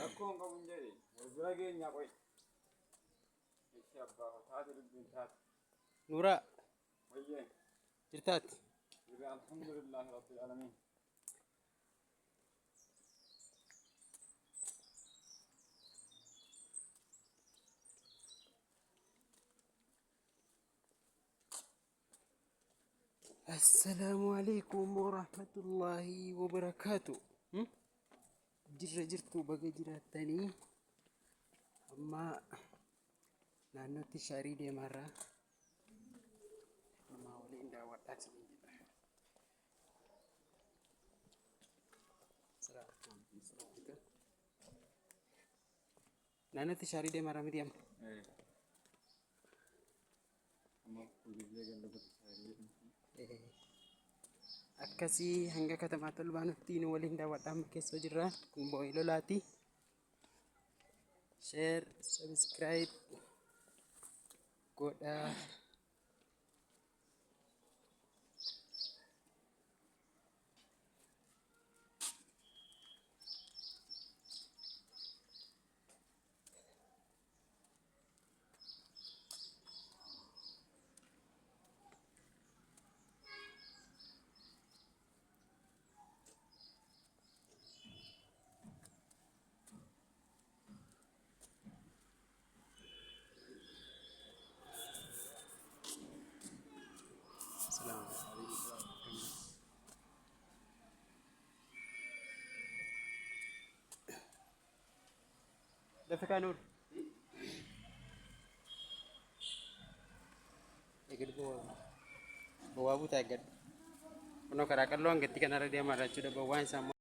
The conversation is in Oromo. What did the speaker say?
Rakkoon qabuun jedhe bira keenya qoy. Itti abbaa taate dubbiin taate. Nuuraa Wayyee. jirtaati. Jirra alhamdulillah rabbil alamin. Assalaamu alaikum warahmatullahi wabarakatuh. Jirtu baga jiraatanii amma naannootti shaarii deemarraa namaa waliin daawwadhaa isin jedha. Naannootti shaarii deemarraa miti amma. Akkasii hanga katamaa tolbaanutti nu waliin daawwadhaa amma keessa jirra. Kun boo'ii lolaati. Share, subscribe godhaa. Dafika Nur. Eegad bu'aa buutaa eegad. Kunoo karaa qal'oo hangatti kanarra deemaa jirra jechuudha. Bawwaan isaa